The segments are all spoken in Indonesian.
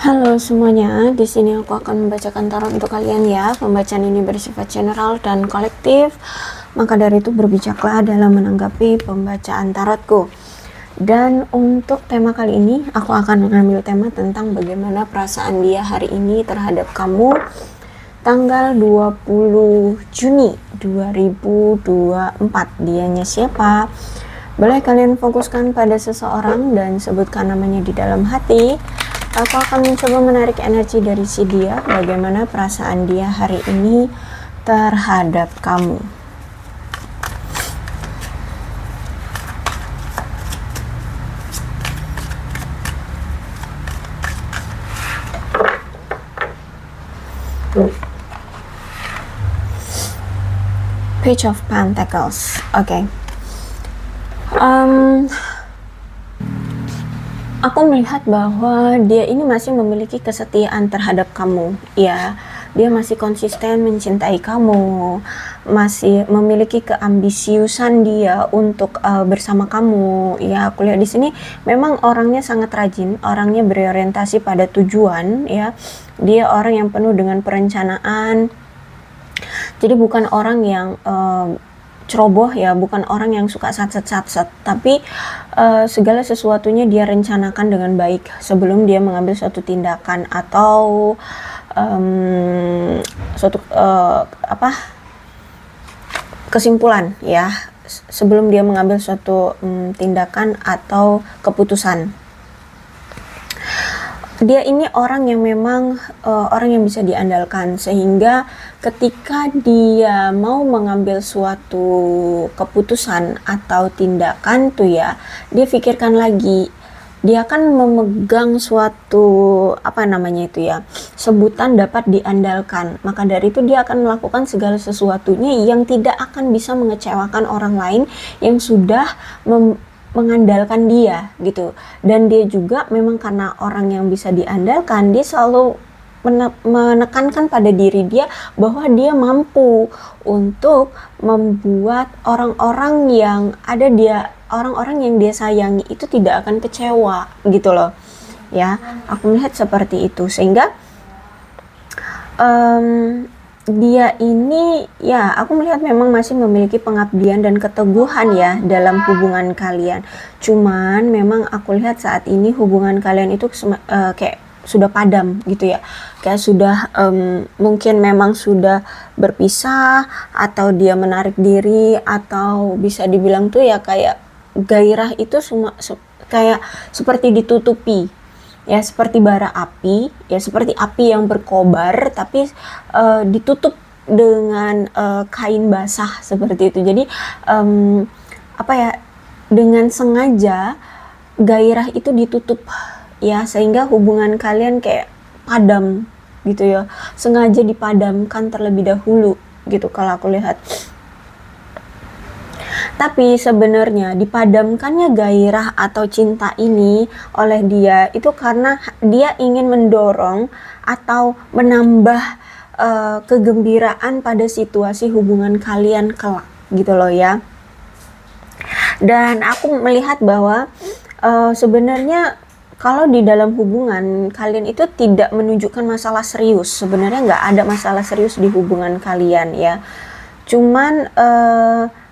Halo semuanya, di sini aku akan membacakan tarot untuk kalian ya. Pembacaan ini bersifat general dan kolektif, maka dari itu berbijaklah dalam menanggapi pembacaan tarotku. Dan untuk tema kali ini, aku akan mengambil tema tentang bagaimana perasaan dia hari ini terhadap kamu tanggal 20 Juni 2024. Dianya siapa? Boleh kalian fokuskan pada seseorang dan sebutkan namanya di dalam hati. Aku akan mencoba menarik energi dari si dia, bagaimana perasaan dia hari ini terhadap kamu. Page of Pentacles. Oke. Aku melihat bahwa dia ini masih memiliki kesetiaan terhadap kamu, ya. Dia masih konsisten mencintai kamu, masih memiliki keambisiusan dia untuk bersama kamu. Ya, aku lihat di sini memang orangnya sangat rajin, orangnya berorientasi pada tujuan, ya. Dia orang yang penuh dengan perencanaan. Jadi bukan orang yang ceroboh ya, bukan orang yang suka satset, tapi segala sesuatunya dia rencanakan dengan baik sebelum dia mengambil suatu tindakan atau suatu kesimpulan ya, sebelum dia mengambil suatu tindakan atau keputusan. Dia ini orang yang memang orang yang bisa diandalkan, sehingga ketika dia mau mengambil suatu keputusan atau tindakan tuh ya, dia pikirkan lagi. Dia akan memegang suatu sebutan dapat diandalkan. Maka dari itu dia akan melakukan segala sesuatunya yang tidak akan bisa mengecewakan orang lain yang sudah mengandalkan dia gitu. Dan dia juga memang karena orang yang bisa diandalkan, dia selalu menekankan pada diri dia bahwa dia mampu untuk membuat orang-orang yang dia sayangi itu tidak akan kecewa gitu loh ya. Aku melihat seperti itu, sehingga dia ini ya, aku melihat memang masih memiliki pengabdian dan keteguhan ya dalam hubungan kalian. Cuman memang aku lihat saat ini hubungan kalian itu kayak sudah padam gitu ya, kayak sudah mungkin memang sudah berpisah, atau dia menarik diri, atau bisa dibilang tuh ya kayak gairah itu kayak seperti ditutupi ya, seperti bara api ya, seperti api yang berkobar tapi ditutup dengan kain basah seperti itu. Jadi dengan sengaja gairah itu ditutup ya, sehingga hubungan kalian kayak padam gitu ya, sengaja dipadamkan terlebih dahulu gitu kalau aku lihat. Tapi sebenarnya dipadamkannya gairah atau cinta ini oleh dia itu karena dia ingin mendorong atau menambah kegembiraan pada situasi hubungan kalian kelak gitu loh ya. Dan aku melihat bahwa sebenarnya kalau di dalam hubungan kalian itu tidak menunjukkan masalah serius, sebenarnya nggak ada masalah serius di hubungan kalian ya. Cuman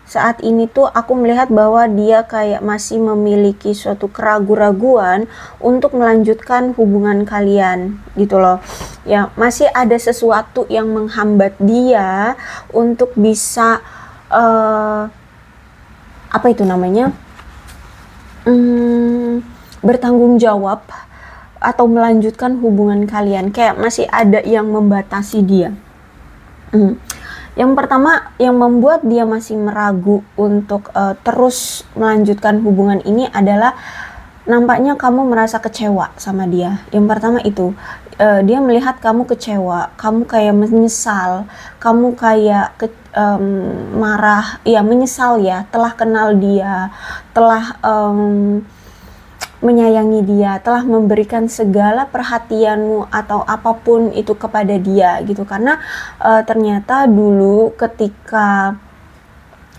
saat ini tuh aku melihat bahwa dia kayak masih memiliki suatu keraguan-raguan untuk melanjutkan hubungan kalian gitu loh ya. Masih ada sesuatu yang menghambat dia untuk bisa bertanggung jawab atau melanjutkan hubungan kalian. Kayak masih ada yang membatasi dia. Yang pertama yang membuat dia masih meragu untuk terus melanjutkan hubungan ini adalah nampaknya kamu merasa kecewa sama dia. Yang pertama itu dia melihat kamu kecewa, kamu kayak menyesal, kamu kayak marah, ya menyesal ya, telah kenal dia, telah menyayangi dia, telah memberikan segala perhatianmu atau apapun itu kepada dia gitu. Karena ternyata dulu ketika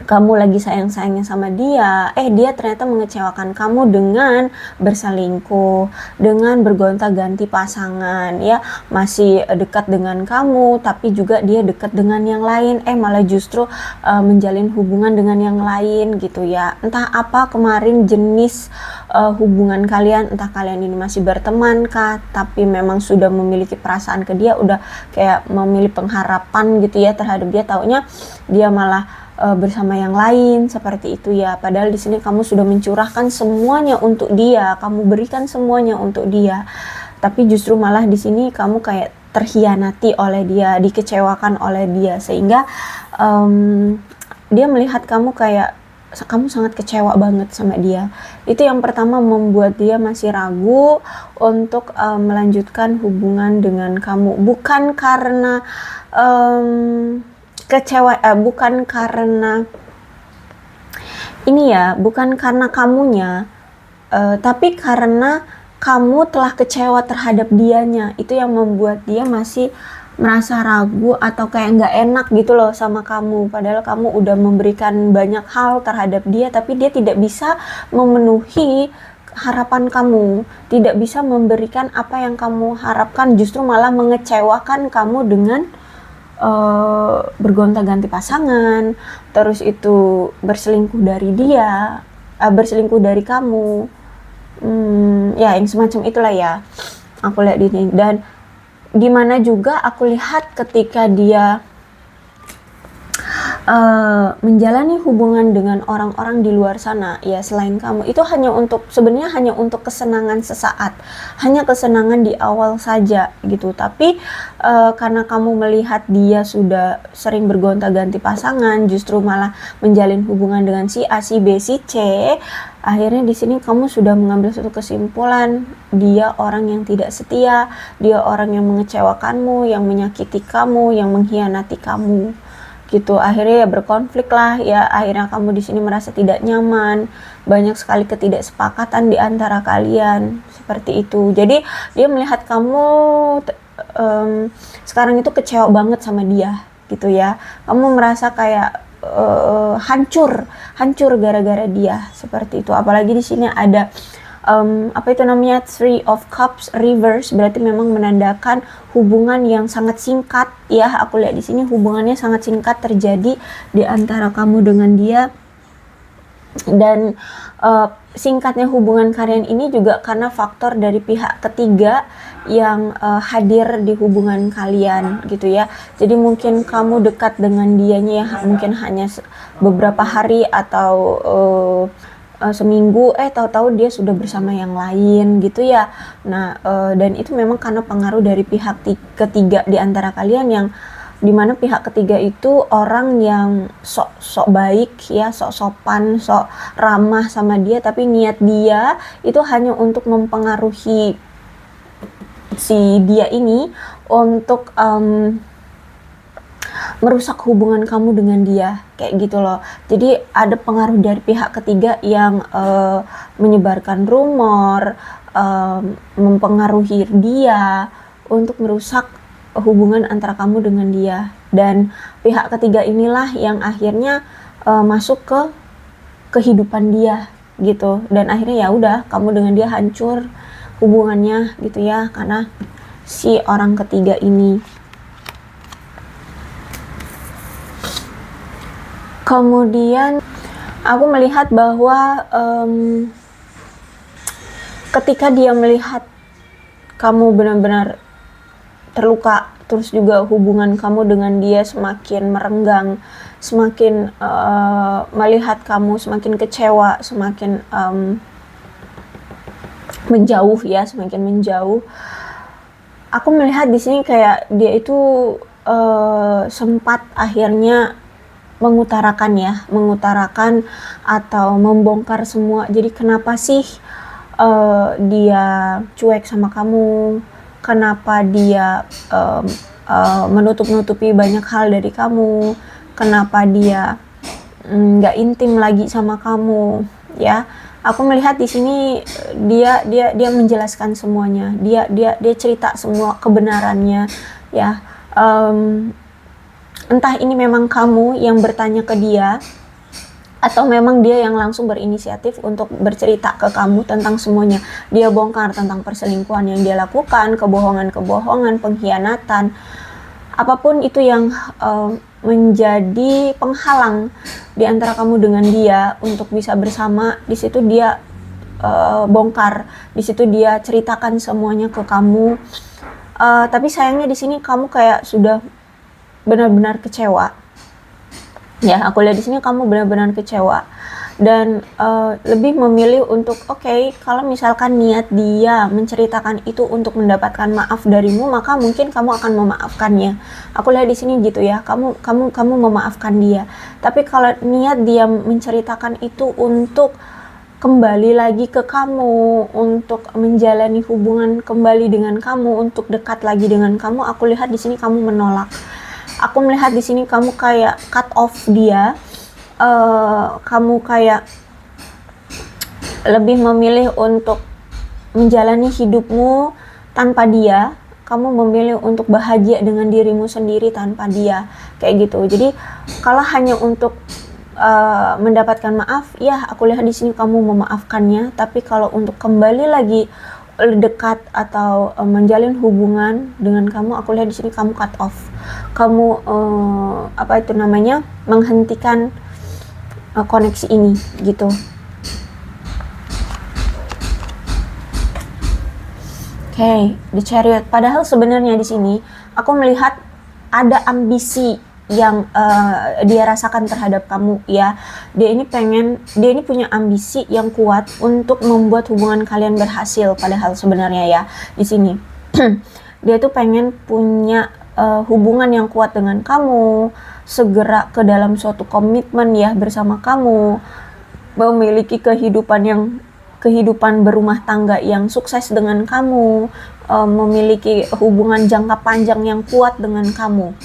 kamu lagi sayang-sayangnya sama dia, dia ternyata mengecewakan kamu dengan berselingkuh, dengan bergonta-ganti pasangan, ya, masih dekat dengan kamu, tapi juga dia dekat dengan yang lain, malah justru menjalin hubungan dengan yang lain gitu ya. Entah apa kemarin jenis hubungan kalian, entah kalian ini masih berteman kah, tapi memang sudah memiliki perasaan ke dia, udah kayak memiliki pengharapan gitu ya terhadap dia, taunya dia malah bersama yang lain seperti itu ya. Padahal di sini kamu sudah mencurahkan semuanya untuk dia, kamu berikan semuanya untuk dia, tapi justru malah di sini kamu kayak terhianati oleh dia, dikecewakan oleh dia, sehingga dia melihat kamu kayak kamu sangat kecewa banget sama dia. Itu yang pertama membuat dia masih ragu untuk melanjutkan hubungan dengan kamu, bukan karena bukan karena ini ya, bukan karena kamunya, tapi karena kamu telah kecewa terhadap dianya. Itu yang membuat dia masih merasa ragu atau kayak nggak enak gitu loh sama kamu, padahal kamu udah memberikan banyak hal terhadap dia, tapi dia tidak bisa memenuhi harapan kamu, tidak bisa memberikan apa yang kamu harapkan, justru malah mengecewakan kamu dengan bergonta-ganti pasangan, terus itu berselingkuh dari dia, berselingkuh dari kamu, ya yang semacam itulah ya aku lihat ini. Dan dimana juga aku lihat ketika dia menjalani hubungan dengan orang-orang di luar sana ya selain kamu, itu sebenarnya hanya untuk kesenangan sesaat, hanya kesenangan di awal saja gitu. Tapi karena kamu melihat dia sudah sering bergonta-ganti pasangan, justru malah menjalin hubungan dengan si A, si B, si C, akhirnya di sini kamu sudah mengambil suatu kesimpulan, dia orang yang tidak setia, dia orang yang mengecewakanmu, yang menyakiti kamu, yang mengkhianati kamu gitu. Akhirnya ya berkonflik lah ya, akhirnya kamu di sini merasa tidak nyaman, banyak sekali ketidaksepakatan di antara kalian seperti itu. Jadi dia melihat kamu sekarang itu kecewa banget sama dia gitu ya, kamu merasa kayak hancur gara-gara dia seperti itu. Apalagi di sini ada apa itu namanya, Three of Cups reverse, berarti memang menandakan hubungan yang sangat singkat ya. Aku lihat di sini hubungannya sangat singkat terjadi di antara kamu dengan dia. Dan singkatnya hubungan kalian ini juga karena faktor dari pihak ketiga yang hadir di hubungan kalian gitu ya. Jadi mungkin kamu dekat dengan dianya ya, mungkin hanya beberapa hari atau seminggu, tahu-tahu dia sudah bersama yang lain gitu ya. Nah, dan itu memang karena pengaruh dari pihak ketiga di antara kalian, yang dimana pihak ketiga itu orang yang sok baik ya, sok sopan, sok ramah sama dia, tapi niat dia itu hanya untuk mempengaruhi si dia ini untuk merusak hubungan kamu dengan dia, kayak gitu loh. Jadi ada pengaruh dari pihak ketiga yang menyebarkan rumor, mempengaruhi dia untuk merusak hubungan antara kamu dengan dia. Dan pihak ketiga inilah yang akhirnya masuk ke kehidupan dia gitu. Dan akhirnya ya udah, kamu dengan dia hancur hubungannya gitu ya, karena si orang ketiga ini. Kemudian aku melihat bahwa ketika dia melihat kamu benar-benar terluka, terus juga hubungan kamu dengan dia semakin merenggang, semakin melihat kamu semakin kecewa, semakin menjauh ya, semakin menjauh. Aku melihat di sini kayak dia itu sempat akhirnya mengutarakan atau membongkar semua. Jadi kenapa sih dia cuek sama kamu, kenapa dia menutup-nutupi banyak hal dari kamu, kenapa dia nggak intim lagi sama kamu ya. Aku melihat di sini dia menjelaskan semuanya, dia cerita semua kebenarannya ya. Entah ini memang kamu yang bertanya ke dia atau memang dia yang langsung berinisiatif untuk bercerita ke kamu tentang semuanya. Dia bongkar tentang perselingkuhan yang dia lakukan, kebohongan-kebohongan, pengkhianatan, apapun itu yang menjadi penghalang di antara kamu dengan dia untuk bisa bersama. Di situ dia bongkar, di situ dia ceritakan semuanya ke kamu. Tapi sayangnya di sini kamu kayak sudah benar-benar kecewa. Ya, aku lihat di sini kamu benar-benar kecewa dan lebih memilih untuk kalau misalkan niat dia menceritakan itu untuk mendapatkan maaf darimu, maka mungkin kamu akan memaafkannya. Aku lihat di sini gitu ya, kamu memaafkan dia. Tapi kalau niat dia menceritakan itu untuk kembali lagi ke kamu, untuk menjalani hubungan kembali dengan kamu, untuk dekat lagi dengan kamu, aku lihat di sini kamu menolak. Aku melihat di sini kamu kayak cut off dia, kamu kayak lebih memilih untuk menjalani hidupmu tanpa dia. Kamu memilih untuk bahagia dengan dirimu sendiri tanpa dia, kayak gitu. Jadi kalau hanya untuk mendapatkan maaf, ya aku lihat di sini kamu memaafkannya. Tapi kalau untuk kembali lagi dekat atau menjalin hubungan dengan kamu, aku lihat di sini kamu cut off. Kamu menghentikan koneksi ini gitu. The Chariot. Padahal sebenarnya di sini aku melihat ada ambisi yang dia rasakan terhadap kamu ya. Dia ini punya ambisi yang kuat untuk membuat hubungan kalian berhasil. Padahal sebenarnya ya di sini dia tuh pengen punya hubungan yang kuat dengan kamu, segera ke dalam suatu komitmen ya bersama kamu, memiliki kehidupan berumah tangga yang sukses dengan kamu, memiliki hubungan jangka panjang yang kuat dengan kamu.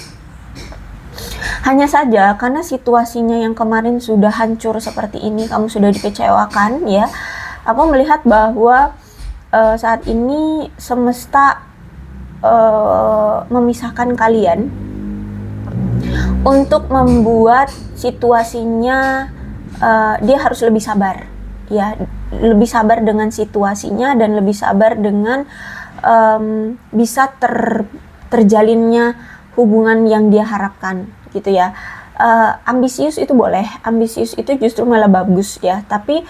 Hanya saja karena situasinya yang kemarin sudah hancur seperti ini, kamu sudah dikecewakan ya. Aku melihat bahwa saat ini semesta memisahkan kalian untuk membuat situasinya dia harus lebih sabar ya, lebih sabar dengan situasinya dan lebih sabar dengan bisa terjalinnya hubungan yang dia harapkan gitu ya. Ambisius itu boleh, ambisius itu justru malah bagus ya, tapi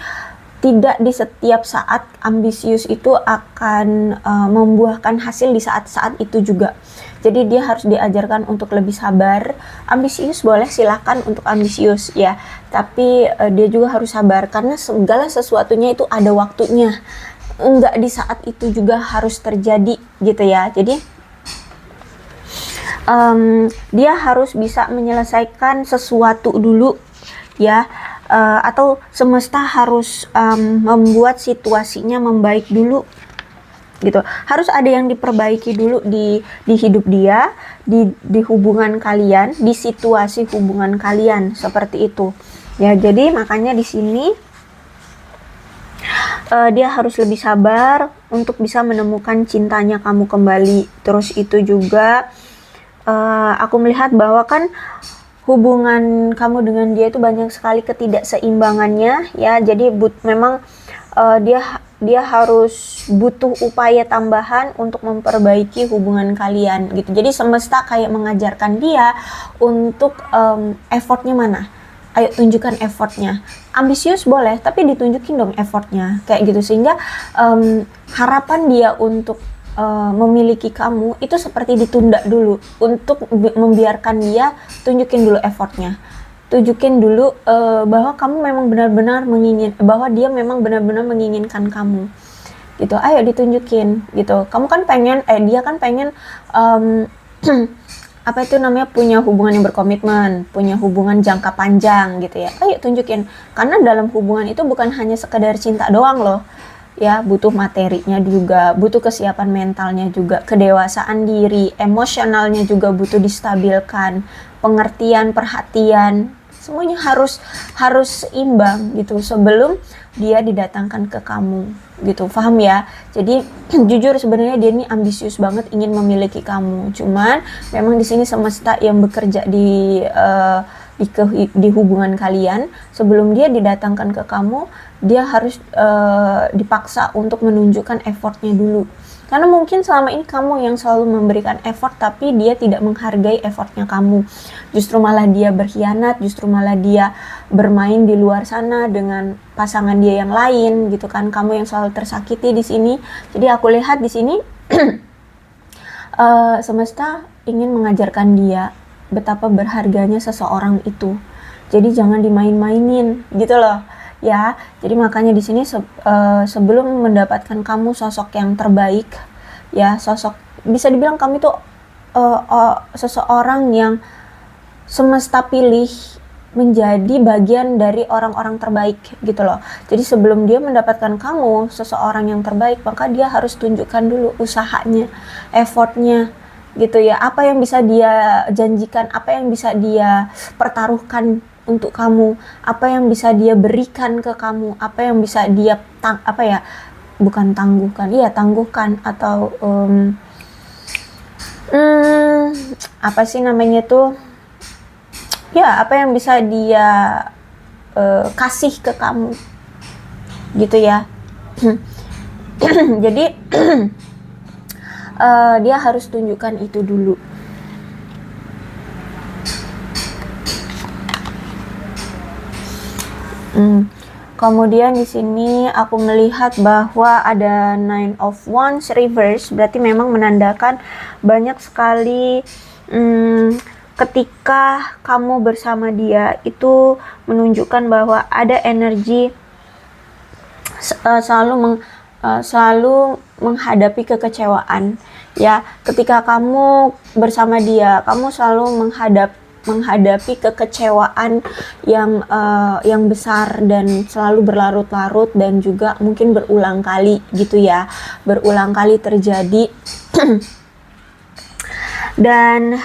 tidak di setiap saat ambisius itu akan membuahkan hasil di saat-saat itu juga. Jadi dia harus diajarkan untuk lebih sabar. Ambisius boleh, silakan untuk ambisius ya, tapi dia juga harus sabar karena segala sesuatunya itu ada waktunya. Enggak di saat itu juga harus terjadi gitu ya. Jadi dia harus bisa menyelesaikan sesuatu dulu ya. Atau semesta harus membuat situasinya membaik dulu gitu. Harus ada yang diperbaiki dulu di hidup dia, di hubungan kalian, di situasi hubungan kalian seperti itu ya. Jadi makanya di sini dia harus lebih sabar untuk bisa menemukan cintanya kamu kembali. Terus itu juga aku melihat bahwa kan hubungan kamu dengan dia itu banyak sekali ketidakseimbangannya ya. Jadi memang dia harus butuh upaya tambahan untuk memperbaiki hubungan kalian gitu. Jadi semesta kayak mengajarkan dia untuk effortnya mana. Ayo tunjukkan effortnya. Ambisius boleh, tapi ditunjukin dong effortnya kayak gitu, sehingga harapan dia untuk memiliki kamu itu seperti ditunda dulu, untuk membiarkan dia tunjukin dulu effortnya, tunjukin dulu bahwa kamu memang benar-benar bahwa dia memang benar-benar menginginkan kamu gitu. Ayo ditunjukin gitu. Kamu kan pengen dia kan pengen punya hubungan yang berkomitmen, punya hubungan jangka panjang gitu ya. Ayo tunjukin, karena dalam hubungan itu bukan hanya sekedar cinta doang loh ya, butuh materinya juga, butuh kesiapan mentalnya juga, kedewasaan diri, emosionalnya juga butuh distabilkan, pengertian, perhatian, semuanya harus seimbang gitu sebelum dia didatangkan ke kamu gitu, paham ya? Jadi jujur sebenarnya dia ini ambisius banget ingin memiliki kamu, cuman memang di sini semesta yang bekerja di di hubungan kalian. Sebelum dia didatangkan ke kamu, dia harus dipaksa untuk menunjukkan effortnya dulu. Karena mungkin selama ini kamu yang selalu memberikan effort, tapi dia tidak menghargai effortnya kamu. Justru malah dia berkhianat, justru malah dia bermain di luar sana dengan pasangan dia yang lain gitu kan. Kamu yang selalu tersakiti di sini. Jadi aku lihat di sini semesta ingin mengajarkan dia betapa berharganya seseorang itu. Jadi jangan dimain-mainin gitu loh. Ya, jadi makanya di sini sebelum mendapatkan kamu sosok yang terbaik, ya sosok bisa dibilang kamu itu seseorang yang semesta pilih menjadi bagian dari orang-orang terbaik gitu loh. Jadi sebelum dia mendapatkan kamu seseorang yang terbaik, maka dia harus tunjukkan dulu usahanya, effortnya gitu ya. Apa yang bisa dia janjikan, apa yang bisa dia pertaruhkan untuk kamu, apa yang bisa dia berikan ke kamu, apa yang bisa dia tangguhkan atau apa sih namanya tuh ya, apa yang bisa dia kasih ke kamu gitu ya. Jadi dia harus tunjukkan itu dulu. Kemudian di sini aku melihat bahwa ada Nine of Wands reverse, berarti memang menandakan banyak sekali ketika kamu bersama dia itu menunjukkan bahwa ada energi selalu menghadapi kekecewaan ya. Ketika kamu bersama dia, kamu selalu menghadapi kekecewaan yang besar dan selalu berlarut-larut dan juga mungkin berulang kali gitu ya, berulang kali terjadi. Dan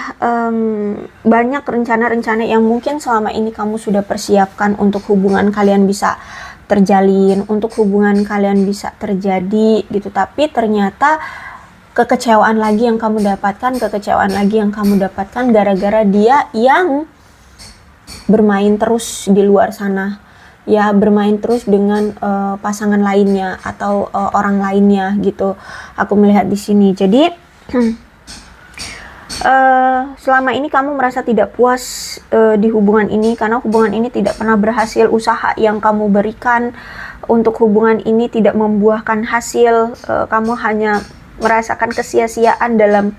banyak rencana-rencana yang mungkin selama ini kamu sudah persiapkan untuk hubungan kalian bisa terjalin, untuk hubungan kalian bisa terjadi gitu, tapi ternyata kekecewaan lagi yang kamu dapatkan gara-gara dia yang bermain terus di luar sana ya, bermain terus dengan pasangan lainnya atau orang lainnya gitu. Aku melihat di sini. Jadi selama ini kamu merasa tidak puas di hubungan ini karena hubungan ini tidak pernah berhasil, usaha yang kamu berikan untuk hubungan ini tidak membuahkan hasil, kamu hanya merasakan kesia-siaan dalam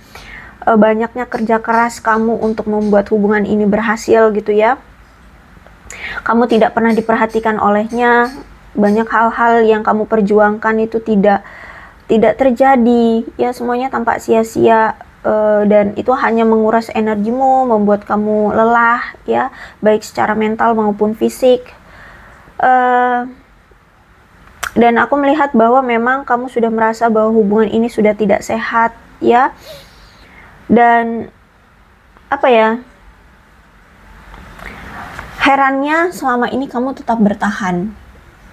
banyaknya kerja keras kamu untuk membuat hubungan ini berhasil gitu ya. Kamu tidak pernah diperhatikan olehnya, banyak hal-hal yang kamu perjuangkan itu tidak terjadi ya, semuanya tampak sia-sia. Dan itu hanya menguras energimu, membuat kamu lelah ya, baik secara mental maupun fisik. Dan aku melihat bahwa memang kamu sudah merasa bahwa hubungan ini sudah tidak sehat ya. Dan apa ya, herannya selama ini kamu tetap bertahan.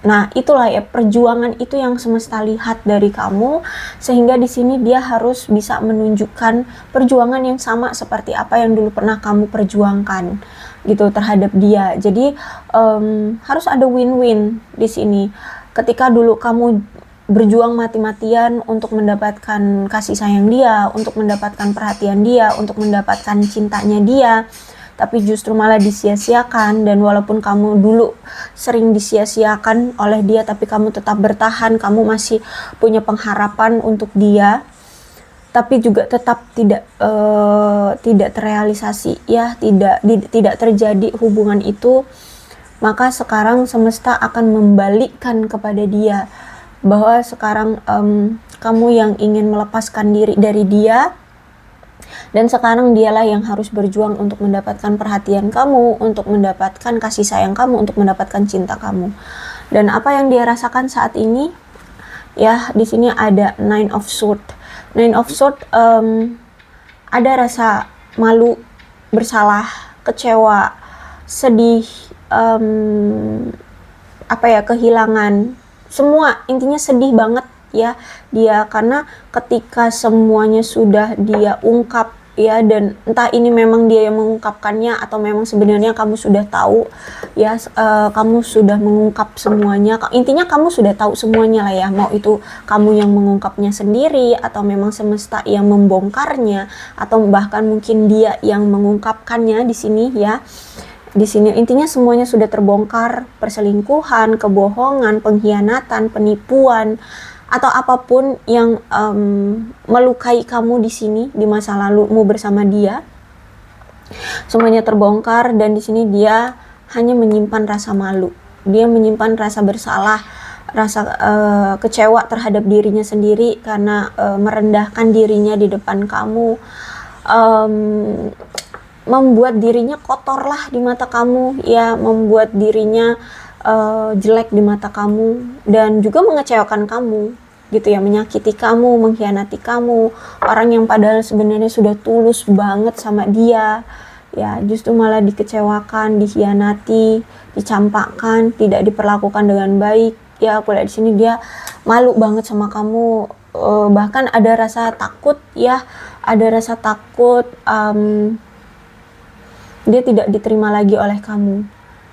Nah, itulah ya perjuangan itu yang semesta lihat dari kamu, sehingga di sini dia harus bisa menunjukkan perjuangan yang sama seperti apa yang dulu pernah kamu perjuangkan gitu terhadap dia. Jadi harus ada win-win di sini. Ketika dulu kamu berjuang mati-matian untuk mendapatkan kasih sayang dia, untuk mendapatkan perhatian dia, untuk mendapatkan cintanya dia, tapi justru malah disia-siakan. Dan walaupun kamu dulu sering disia-siakan oleh dia, tapi kamu tetap bertahan, kamu masih punya pengharapan untuk dia, tapi juga tetap tidak terrealisasi ya, tidak terjadi hubungan itu. Maka sekarang semesta akan membalikkan kepada dia bahwa sekarang kamu yang ingin melepaskan diri dari dia, dan sekarang dialah yang harus berjuang untuk mendapatkan perhatian kamu, untuk mendapatkan kasih sayang kamu, untuk mendapatkan cinta kamu. Dan apa yang dia rasakan saat ini ya, di sini ada Nine of Swords. Nine of Swords ada rasa malu, bersalah, kecewa, sedih, kehilangan, semua intinya sedih banget ya dia, karena ketika semuanya sudah dia ungkap ya, dan entah ini memang dia yang mengungkapkannya atau memang sebenarnya kamu sudah tahu ya, kamu sudah mengungkap semuanya, intinya kamu sudah tahu semuanya lah ya, mau itu kamu yang mengungkapnya sendiri atau memang semesta yang membongkarnya atau bahkan mungkin dia yang mengungkapkannya di sini ya. Di sini intinya semuanya sudah terbongkar, perselingkuhan, kebohongan, pengkhianatan, penipuan, atau apapun yang melukai kamu di sini di masa lalumu bersama dia, semuanya terbongkar. Dan di sini dia hanya menyimpan rasa malu, dia menyimpan rasa bersalah, rasa kecewa terhadap dirinya sendiri karena merendahkan dirinya di depan kamu, membuat dirinya kotor lah di mata kamu ya, membuat dirinya jelek di mata kamu, dan juga mengecewakan kamu gitu ya, menyakiti kamu, mengkhianati kamu, orang yang padahal sebenarnya sudah tulus banget sama dia ya, justru malah dikecewakan, dikhianati, dicampakkan, tidak diperlakukan dengan baik ya. Aku lihat di sini dia malu banget sama kamu, bahkan ada rasa takut ya, ada rasa takut dia tidak diterima lagi oleh kamu,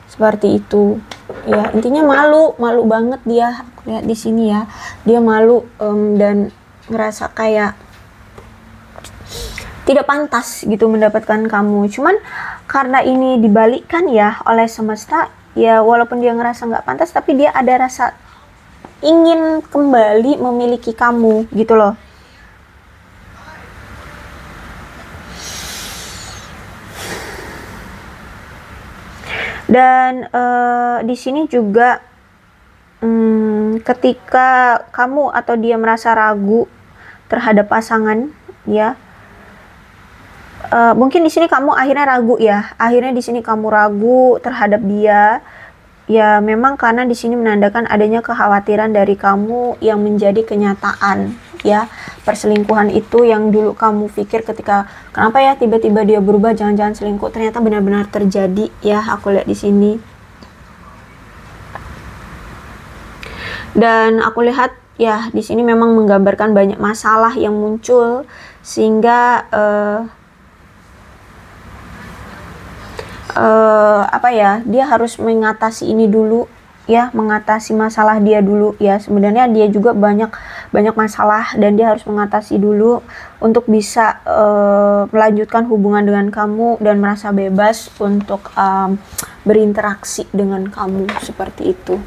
seperti itu ya. Intinya malu banget dia, aku lihat di sini ya, dia malu dan ngerasa kayak tidak pantas gitu mendapatkan kamu. Cuman karena ini dibalikkan ya oleh semesta ya, walaupun dia ngerasa nggak pantas, tapi dia ada rasa ingin kembali memiliki kamu gitu loh. Dan di sini juga ketika kamu atau dia merasa ragu terhadap pasangan ya, mungkin di sini kamu akhirnya ragu ya, akhirnya di sini kamu ragu terhadap dia ya, memang karena di sini menandakan adanya kekhawatiran dari kamu yang menjadi kenyataan ya. Perselingkuhan itu yang dulu kamu pikir ketika kenapa ya tiba-tiba dia berubah, jangan-jangan selingkuh, ternyata benar-benar terjadi ya, aku lihat di sini. Dan aku lihat ya di sini memang menggambarkan banyak masalah yang muncul sehingga apa ya, dia harus mengatasi ini dulu ya, mengatasi masalah dia dulu ya. Sebenarnya dia juga banyak masalah dan dia harus mengatasi dulu untuk bisa melanjutkan hubungan dengan kamu dan merasa bebas untuk berinteraksi dengan kamu, seperti itu.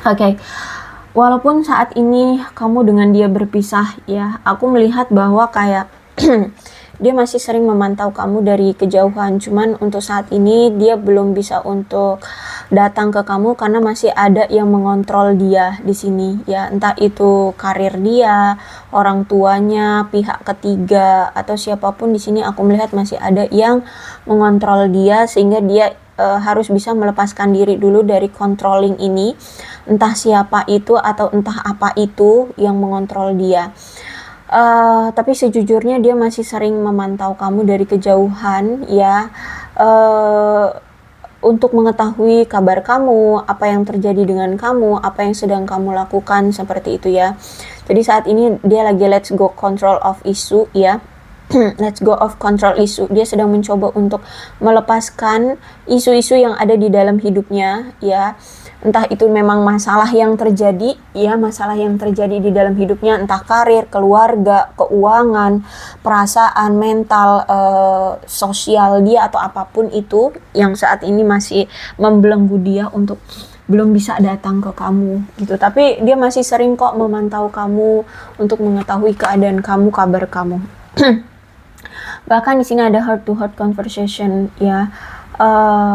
Oke, walaupun saat ini kamu dengan dia berpisah ya, aku melihat bahwa kayak dia masih sering memantau kamu dari kejauhan. Cuman untuk saat ini dia belum bisa untuk datang ke kamu karena masih ada yang mengontrol dia di sini ya, entah itu karir dia, orang tuanya, pihak ketiga, atau siapapun di sini. Aku melihat masih ada yang mengontrol dia sehingga dia harus bisa melepaskan diri dulu dari controlling ini, entah siapa itu atau entah apa itu yang mengontrol dia. Tapi sejujurnya dia masih sering memantau kamu dari kejauhan ya, untuk mengetahui kabar kamu, apa yang terjadi dengan kamu, apa yang sedang kamu lakukan, seperti itu ya. Jadi saat ini dia lagi let's go control of issue ya. Let's go of control issue. Dia sedang mencoba untuk melepaskan isu-isu yang ada di dalam hidupnya ya. Entah itu memang masalah yang terjadi ya, masalah yang terjadi di dalam hidupnya, entah karir, keluarga, keuangan, perasaan, mental, sosial dia, atau apapun itu yang saat ini masih membelenggu dia untuk belum bisa datang ke kamu gitu. Tapi dia masih sering kok memantau kamu untuk mengetahui keadaan kamu, kabar kamu. Bahkan di sini ada heart to heart conversation ya.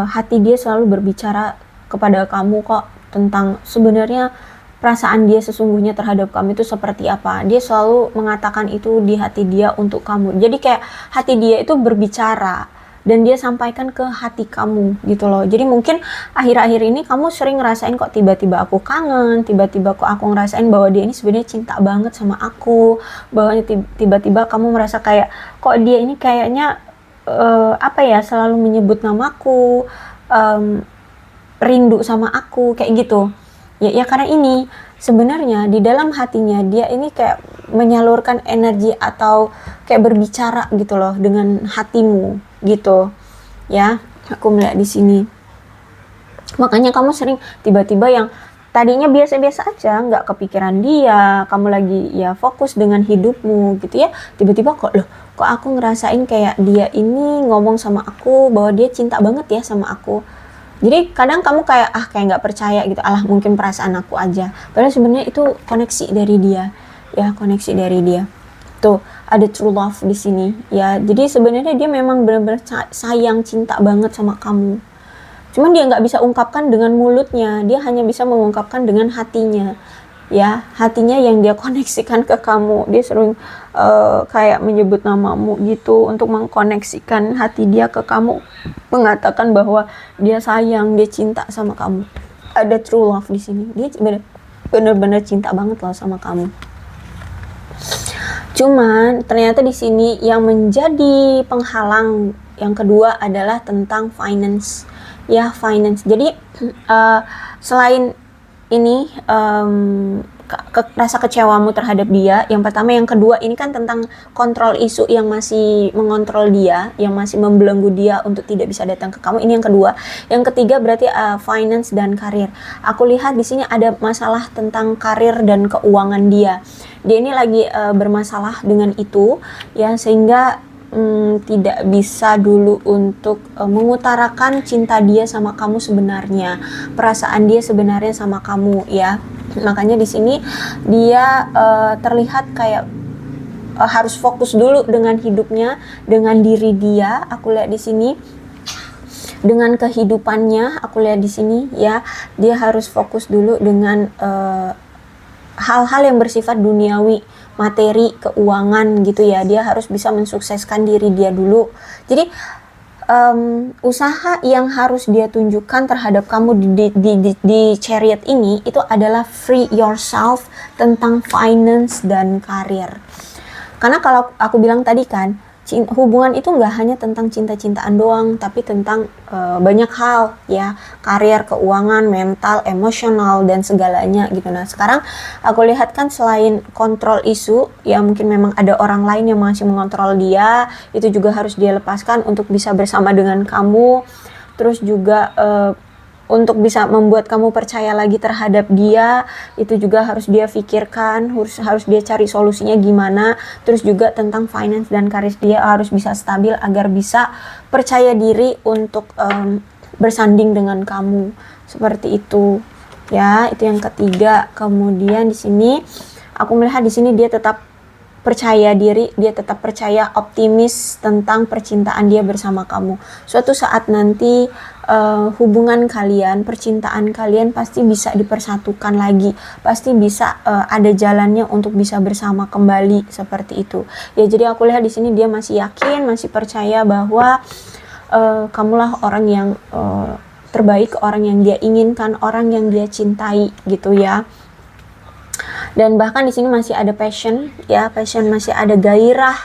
Hati dia selalu berbicara kepada kamu kok tentang sebenarnya perasaan dia sesungguhnya terhadap kamu itu seperti apa. Dia selalu mengatakan itu di hati dia untuk kamu. Jadi kayak hati dia itu berbicara dan dia sampaikan ke hati kamu gitu loh. Jadi mungkin akhir-akhir ini kamu sering ngerasain kok tiba-tiba aku kangen, tiba-tiba kok aku ngerasain bahwa dia ini sebenarnya cinta banget sama aku, bahwa tiba-tiba kamu merasa kayak kok dia ini kayaknya apa ya, selalu menyebut namaku, rindu sama aku kayak gitu. Ya karena ini sebenarnya di dalam hatinya dia ini kayak menyalurkan energi atau kayak berbicara gitu loh dengan hatimu gitu ya. Aku melihat di sini, makanya kamu sering tiba-tiba yang tadinya biasa-biasa aja, nggak kepikiran dia, kamu lagi ya fokus dengan hidupmu gitu ya, tiba-tiba kok aku ngerasain kayak dia ini ngomong sama aku bahwa dia cinta banget ya sama aku. Jadi kadang kamu kayak nggak percaya gitu, alah mungkin perasaan aku aja. Padahal sebenarnya itu koneksi dari dia, ya koneksi dari dia. Tuh ada true love di sini, ya. Jadi sebenarnya dia memang benar-benar sayang, cinta banget sama kamu. Cuman dia nggak bisa ungkapkan dengan mulutnya, dia hanya bisa mengungkapkan dengan hatinya. Ya, hatinya yang dia koneksikan ke kamu. Dia sering kayak menyebut namamu gitu untuk mengkoneksikan hati dia ke kamu, mengatakan bahwa dia sayang, dia cinta sama kamu. Ada true love di sini. Dia benar-benar cinta banget loh sama kamu. Cuman ternyata di sini yang menjadi penghalang yang kedua adalah tentang finance. Ya, finance. Jadi selain ini rasa kecewamu terhadap dia, yang pertama, yang kedua ini kan tentang kontrol isu yang masih mengontrol dia, yang masih membelenggu dia untuk tidak bisa datang ke kamu. Ini yang kedua. Yang ketiga berarti finance dan karir. Aku lihat di sini ada masalah tentang karir dan keuangan dia. Dia ini lagi bermasalah dengan itu ya, sehingga tidak bisa dulu untuk mengutarakan cinta dia sama kamu sebenarnya, perasaan dia sebenarnya sama kamu ya. Makanya di sini dia terlihat kayak harus fokus dulu dengan hidupnya, dengan diri dia. Aku lihat di sini dengan kehidupannya. Aku lihat di sini ya, dia harus fokus dulu dengan hal-hal yang bersifat duniawi, materi, keuangan gitu ya. Dia harus bisa mensukseskan diri dia dulu. Jadi usaha yang harus dia tunjukkan terhadap kamu di chariot ini itu adalah free yourself tentang finance dan karir. Karena kalau aku bilang tadi kan, hubungan itu nggak hanya tentang cinta-cintaan doang, tapi tentang banyak hal ya, karir, keuangan, mental, emosional, dan segalanya gitu. Nah sekarang aku lihat kan selain kontrol isu, ya mungkin memang ada orang lain yang masih mengontrol dia, itu juga harus dia lepaskan untuk bisa bersama dengan kamu. Terus juga untuk bisa membuat kamu percaya lagi terhadap dia, itu juga harus dia pikirkan, harus dia cari solusinya gimana. Terus juga tentang finance dan karir, dia harus bisa stabil agar bisa percaya diri untuk bersanding dengan kamu, seperti itu ya. Itu yang ketiga. Kemudian di sini aku melihat di sini dia tetap percaya diri, dia tetap percaya, optimis tentang percintaan dia bersama kamu. Suatu saat nanti hubungan kalian, percintaan kalian pasti bisa dipersatukan lagi, pasti bisa ada jalannya untuk bisa bersama kembali, seperti itu ya. Jadi aku lihat di sini dia masih yakin, masih percaya bahwa kamulah orang yang terbaik, orang yang dia inginkan, orang yang dia cintai gitu ya. Dan bahkan di sini masih ada passion ya, masih ada gairah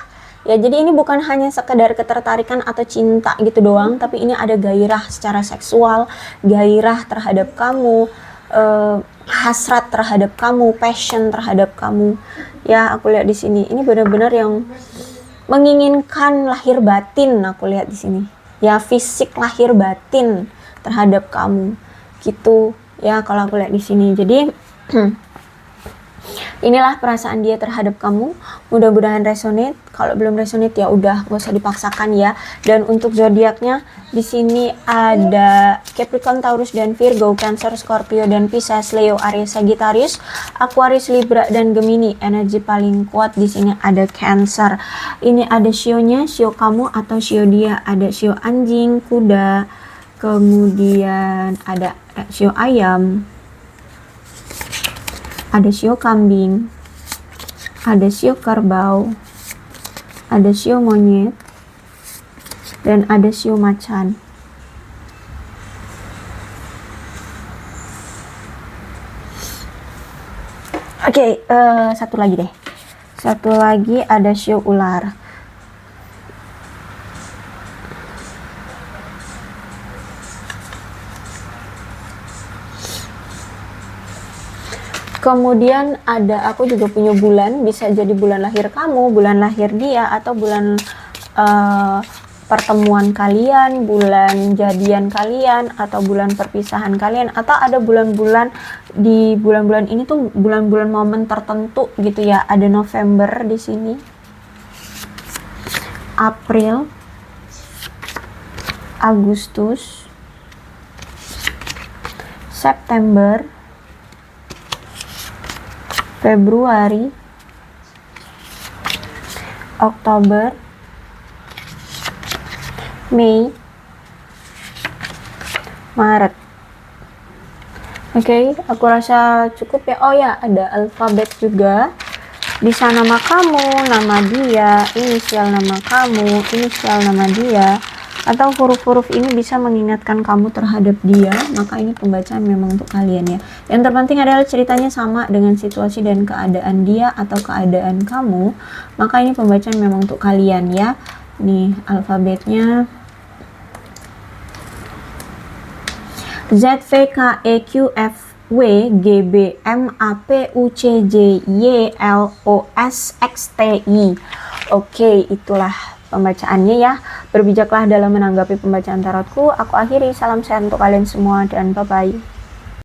ya. Jadi ini bukan hanya sekedar ketertarikan atau cinta gitu doang, tapi ini ada gairah secara seksual, gairah terhadap kamu, hasrat terhadap kamu, passion terhadap kamu ya. Aku lihat di sini ini benar-benar yang menginginkan lahir batin. Aku lihat di sini ya, fisik lahir batin terhadap kamu gitu ya, kalau aku lihat di sini. Jadi inilah perasaan dia terhadap kamu. Mudah-mudahan resonate. Kalau belum resonate ya udah, gak usah dipaksakan ya. Dan untuk zodiaknya di sini ada Capricorn, Taurus dan Virgo, Cancer, Scorpio dan Pisces, Leo, Aries, Sagittarius, Aquarius, Libra dan Gemini. Energi paling kuat di sini ada Cancer. Ini ada shio-nya, shio kamu atau shio dia. Ada shio anjing, kuda, kemudian ada shio ayam, ada shio kambing, ada shio kerbau, ada shio monyet, dan ada shio macan. Oke, satu lagi deh. Satu lagi ada shio ular. Kemudian ada, aku juga punya bulan, bisa jadi bulan lahir kamu, bulan lahir dia, atau bulan pertemuan kalian, bulan jadian kalian, atau bulan perpisahan kalian, atau ada bulan-bulan, di bulan-bulan ini tuh bulan-bulan momen tertentu gitu ya. Ada November di sini, April, Agustus, September, Februari, Oktober, Mei, Maret. Oke, aku rasa cukup ya. Oh ya, ada alfabet juga. Bisa nama kamu, nama dia, inisial nama kamu, inisial nama dia, atau huruf-huruf ini bisa mengingatkan kamu terhadap dia. Maka ini pembacaan memang untuk kalian ya. Yang terpenting adalah ceritanya sama dengan situasi dan keadaan dia atau keadaan kamu. Maka ini pembacaan memang untuk kalian ya. Nih alfabetnya: Z, V, K, E, Q, F, W, G, B, M, A, P, U, C, J, Y, L, O, S, X, T, Y. Oke, itulah pembacaannya ya. Berbijaklah dalam menanggapi pembacaan tarotku. Aku akhiri, salam sehat untuk kalian semua dan bye-bye.